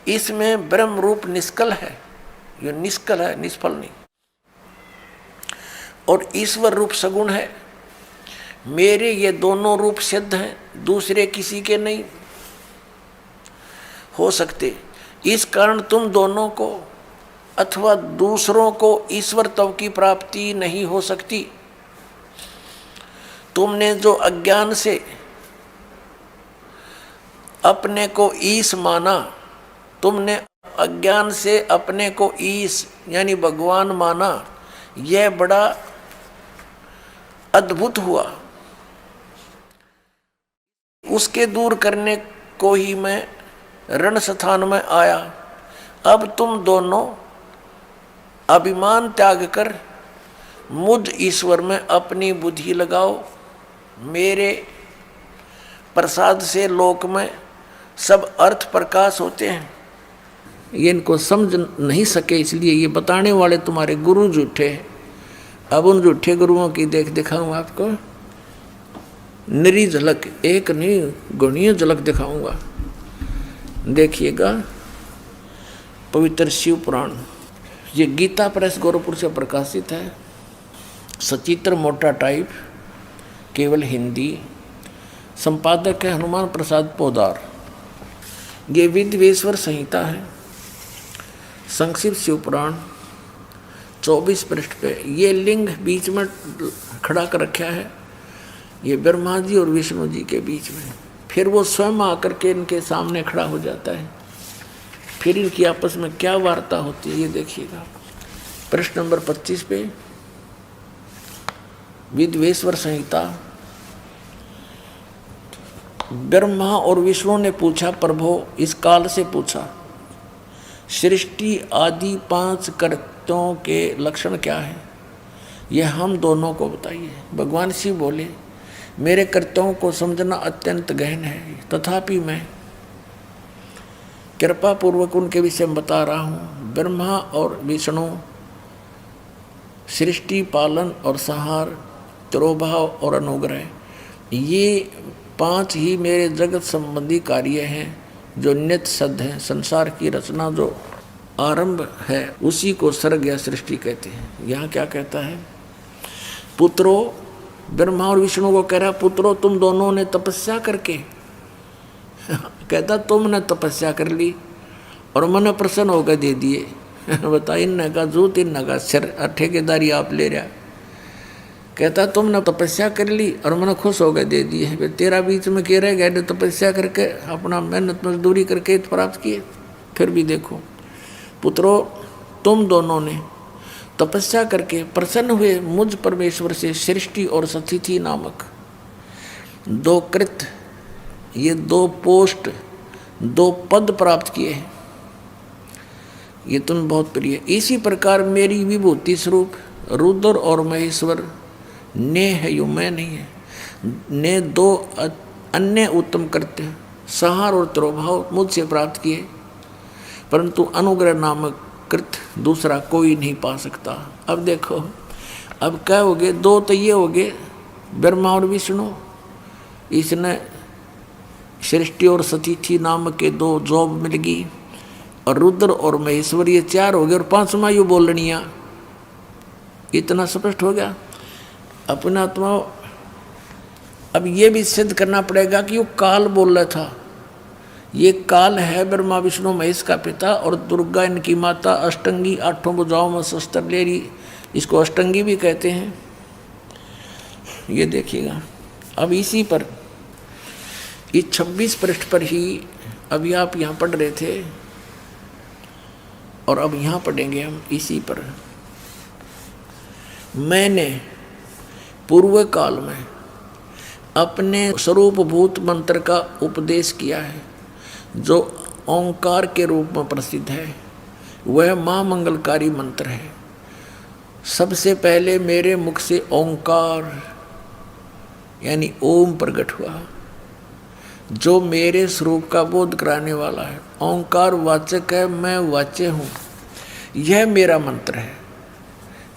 इसमें ब्रह्म रूप निष्कल है, ये निष्कल है, निष्फल नहीं। और ईश्वर रूप सगुण है। मेरे ये दोनों रूप सिद्ध हैं, दूसरे किसी के नहीं हो सकते। इस कारण तुम दोनों को अथवा दूसरों को ईश्वर तत्व की प्राप्ति नहीं हो सकती। तुमने जो अज्ञान से अपने को ईश माना, तुमने अज्ञान से अपने को ईश यानी भगवान माना, यह बड़ा अद्भुत हुआ। उसके दूर करने को ही मैं रण स्थान में आया। अब तुम दोनों अभिमान त्याग कर मुझ ईश्वर में अपनी बुद्धि लगाओ। मेरे प्रसाद से लोक में सब अर्थ प्रकाश होते हैं। ये इनको समझ नहीं सके, इसलिए ये बताने वाले तुम्हारे गुरु झूठे हैं। अब उन झूठे गुरुओं की देख दिखाऊं आपको, निरी झलक, एक नहीं गुणीय झलक दिखाऊंगा। देखिएगा पवित्र शिव पुराण, ये गीता प्रेस गोरखपुर से प्रकाशित है। सचित्र मोटा टाइप, केवल हिंदी। संपादक है हनुमान प्रसाद पोदार। ये विद्वेश्वर संहिता है। संक्षिप्त शिव पुराण 24 पृष्ठ पे ये लिंग बीच में खड़ा कर रखा है, ये ब्रह्मा जी और विष्णु जी के बीच में। फिर वो स्वयं आकर के इनके सामने खड़ा हो जाता है। फिर इनकी आपस में क्या वार्ता होती है ये देखिएगा। प्रश्न नंबर 25 पे विद्वेश्वर संहिता। ब्रह्मा और विष्णु ने पूछा, प्रभो इस काल से पूछा, सृष्टि आदि 5 कर्तों के लक्षण क्या है, यह हम दोनों को बताइए। भगवान शिव बोले, मेरे कर्तव्यों को समझना अत्यंत गहन है, तथापि मैं कृपा पूर्वक उनके विषय में बता रहा हूँ। ब्रह्मा और विष्णु सृष्टि, पालन और संहार, तिरोभाव और अनुग्रह, ये 5 ही मेरे जगत संबंधी कार्य हैं जो नित्य सिद्ध हैं। संसार की रचना जो आरंभ है उसी को सर्ग या सृष्टि कहते हैं। यहाँ क्या कहता है, पुत्रों, ब्रह्मा और विष्णु को कह रहा, पुत्रों तुम दोनों ने तपस्या करके कहता तुमने तपस्या कर ली और मन प्रसन्न होकर दे दिए। बता, इन्ने का जूत, इन्ने का सिर, ठेकेदारी आप ले रहा। कहता तुमने तपस्या कर ली और मन खुश होकर दे दिए। तेरा बीच में कह रहे गए तपस्या करके अपना मेहनत मजदूरी करके हित प्राप्त किए। फिर भी देखो पुत्रों, तुम दोनों ने तपस्या करके प्रसन्न हुए मुझ परमेश्वर से सृष्टि और सतिथि नामक 2 कृत, ये 2 पोस्ट, 2 पद प्राप्त किए हैं। ये तुम बहुत प्रिय। इसी प्रकार मेरी विभूति स्वरूप रुद्र और महेश्वर ने है, यू मैं नहीं है, ने 2 अन्य उत्तम कृत्य संहार और तिरोभाव मुझसे प्राप्त किए, परंतु अनुग्रह नामक कृत दूसरा कोई नहीं पा सकता। अब देखो, अब क्या हो गए, 2 तो ये हो गए ब्रह्मा और विष्णु, इसने सृष्टि और सतिथि नाम के 2 जॉब मिल गई, और रुद्र और महेश्वर ये 4 हो गए, और 5वां यू बोलनिया। इतना स्पष्ट हो गया अपना आत्मा। अब ये भी सिद्ध करना पड़ेगा कि वो काल बोल रहा था। ये काल है ब्रह्मा विष्णु महेश का पिता, और दुर्गा इनकी माता, अष्टंगी, 8 भुजाओं में शस्त्र ले रही, इसको अष्टंगी भी कहते हैं। ये देखिएगा। अब इसी पर इस 26 पृष्ठ पर ही अभी आप यहाँ पढ़ रहे थे, और अब यहाँ पढ़ेंगे हम इसी पर। मैंने पूर्व काल में अपने स्वरूपभूत मंत्र का उपदेश किया है, जो ओंकार के रूप में प्रसिद्ध है। वह महामंगलकारी मंत्र है। सबसे पहले मेरे मुख से ओंकार यानी ओम प्रकट हुआ, जो मेरे स्वरूप का बोध कराने वाला है। ओंकार वाचक है, मैं वाच्य हूँ। यह मेरा मंत्र है,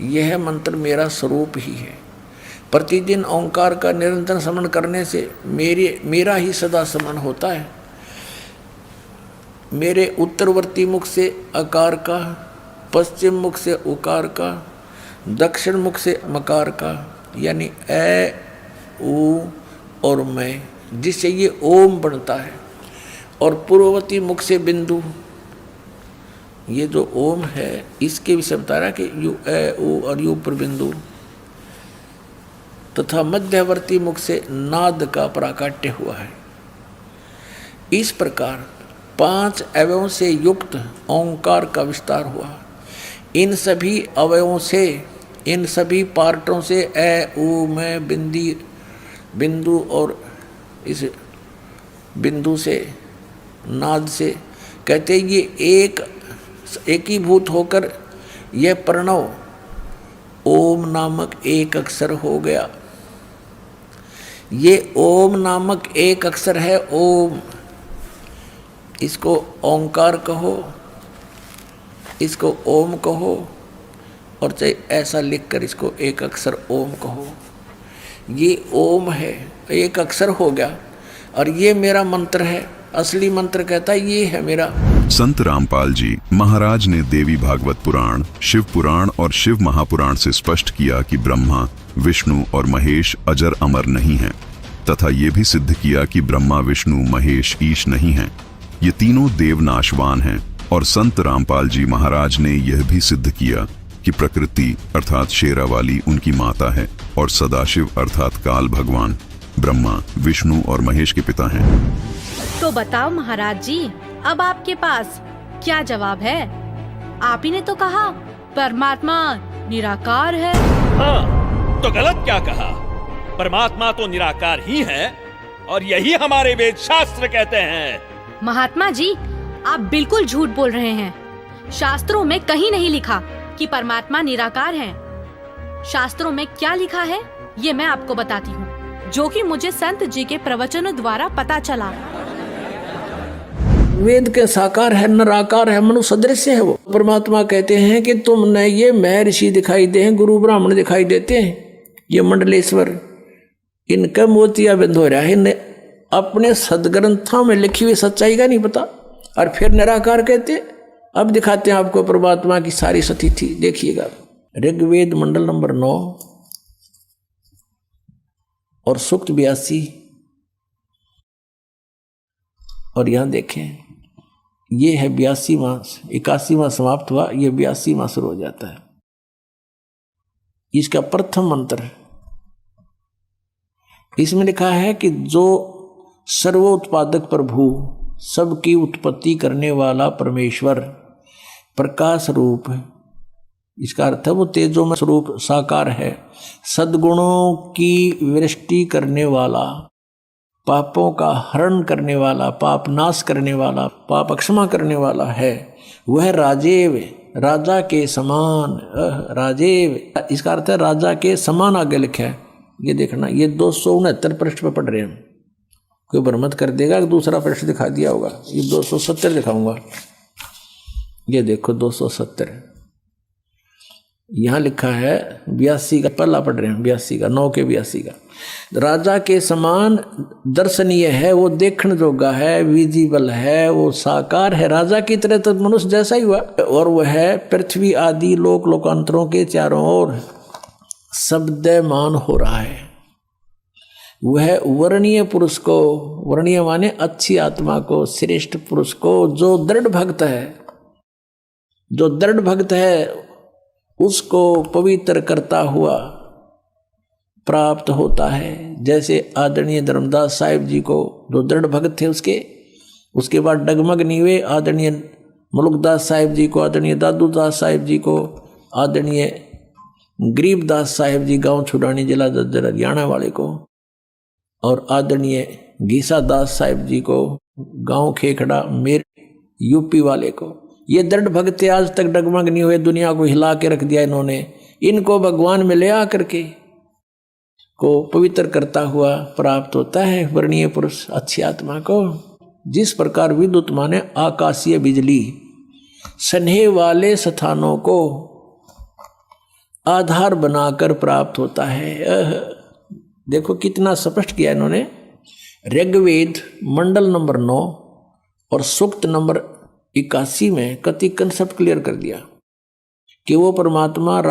यह मंत्र मेरा स्वरूप ही है। प्रतिदिन ओंकार का निरंतर स्मरण करने से मेरा ही सदा स्मरण होता है। मेरे उत्तरवर्ती मुख से अकार का, पश्चिम मुख से उकार का, दक्षिण मुख से मकार का, यानी ए ऊ और मैं, जिससे ये ओम बनता है। और पूर्ववर्ती मुख से बिंदु, ये जो ओम है इसके विषय बता रहा कि यू ए ऊ और यू पर बिंदु, तथा मध्यवर्ती मुख से नाद का प्राकाट्य हुआ है। इस प्रकार 5 अवयवों से युक्त ओंकार का विस्तार हुआ। इन सभी अवयवों से, इन सभी पार्टों से ए ऊ मैं बिंदु और इस बिंदु से, नाद से, कहते ये एकीभूत होकर यह प्रणव ओम नामक एक अक्षर हो गया। ये ओम नामक एक अक्षर है ओम, इसको ओंकार कहो, इसको ओम कहो, और चाहे ऐसा लिखकर इसको एक अक्षर ओम कहो। ये ओम है, एक अक्षर हो गया, और ये मेरा मंत्र है। असली मंत्र कहता है ये है मेरा। संत रामपाल जी महाराज ने देवी भागवत पुराण, शिव पुराण और शिव महापुराण से स्पष्ट किया कि ब्रह्मा, विष्णु और महेश अजर अमर नहीं हैं, तथा ये भी सिद्ध किया कि ब्रह्मा, विष्णु, महेश, ईश नहीं हैं। ये तीनों देव नाशवान हैं। और संत रामपाल जी महाराज ने यह भी सिद्ध किया कि प्रकृति अर्थात शेरावाली उनकी माता है और सदाशिव अर्थात काल भगवान ब्रह्मा, विष्णु और महेश के पिता हैं। तो बताओ महाराज जी, अब आपके पास क्या जवाब है? आप ही ने तो कहा परमात्मा निराकार है। हाँ, तो गलत क्या कहा? परमात्मा तो निराकार ही है, और यही हमारे वेद शास्त्र कहते हैं। महात्मा जी, आप बिल्कुल झूठ बोल रहे हैं। शास्त्रों में कहीं नहीं लिखा कि परमात्मा निराकार है। शास्त्रों में क्या लिखा है ये मैं आपको बताती हूँ, जो कि मुझे संत जी के प्रवचनों द्वारा पता चला। वेद के साकार है, निराकार है, मनुष्य सदृश है वो। परमात्मा कहते हैं कि तुमने ये महर्षि दिखाई दे हैं, गुरु ब्राह्मण दिखाई देते हैं, ये मंडलेश्वर, इनका मोतिया बंद हो रहा है, इन्हें अपने सदग्रंथों में लिखी हुई सच्चाई का नहीं पता, और फिर निराकार कहते। अब दिखाते हैं आपको परमात्मा की सारी स्थिति, देखिएगा। ऋग्वेद मंडल नंबर 9 और सूक्त 82, और यहां देखें ये है 82वां, 81वां समाप्त हुआ, ये 82वां शुरू हो जाता है। इसका प्रथम मंत्र है, इसमें लिखा है कि जो सर्वोत्पादक प्रभु, सबकी उत्पत्ति करने वाला परमेश्वर, प्रकाश रूप है। इसका अर्थ है वो तेजोमय स्वरूप साकार है, सद्गुणों की वृष्टि करने वाला, पापों का हरण करने वाला, पाप नाश करने वाला, पाप क्षमा करने वाला है। वह राजेव, राजा के समान, राजेव, इसका अर्थ है राजा के समान आगे लिखा है। ये देखना, ये 269 पृष्ठ पर पढ़ रहे हैं। कोई भ्रमत कर देगा कि दूसरा पृष्ठ दिखा दिया होगा, ये 270 दिखाऊंगा। ये देखो 270, यहाँ लिखा है 82 का, पहला पढ़ रहे हैं 82 का, 9 के 82 का। राजा के समान दर्शनीय है, वो देखने जोगा है, विजिबल है, वो साकार है, राजा की तरह तो मनुष्य जैसा ही हुआ। और वह है पृथ्वी आदि लोक लोकांतरों के चारों ओर शब्दमान हो रहा है। वह वर्णीय पुरुष को, वर्णीय माने अच्छी आत्मा को, श्रेष्ठ पुरुष को, जो दृढ़ भक्त है, जो दृढ़ भक्त है उसको पवित्र करता हुआ प्राप्त होता है। जैसे आदरणीय धर्मदास साहिब जी को, जो दृढ़ भक्त थे, उसके बाद डगमग नहीं हुए। आदरणीय मुलुकदास साहिब जी को, आदरणीय दादूदास साहिब जी को, आदरणीय गरीबदास साहिब जी गांव छुड़ानी जिला जज्जर हरियाणा वाले को, और आदरणीय गीसा दास साहिब जी को गांव खेखड़ा मेर यूपी वाले को। ये दृढ़ भक्त आज तक डगमग नहीं हुए, दुनिया को हिला के रख दिया इन्होंने। इनको भगवान में ले आकर के को पवित्र करता हुआ प्राप्त होता है वर्णीय पुरुष, अच्छी आत्मा को। जिस प्रकार विद्युत माने आकाशीय बिजली स्नेह वाले स्थानों को आधार बनाकर प्राप्त होता है। देखो कितना स्पष्ट किया इन्होंने। ऋग्वेद मंडल नंबर 9 और सूक्त नंबर 81 में कति कंसेप्ट क्लियर कर दिया कि वो परमात्मा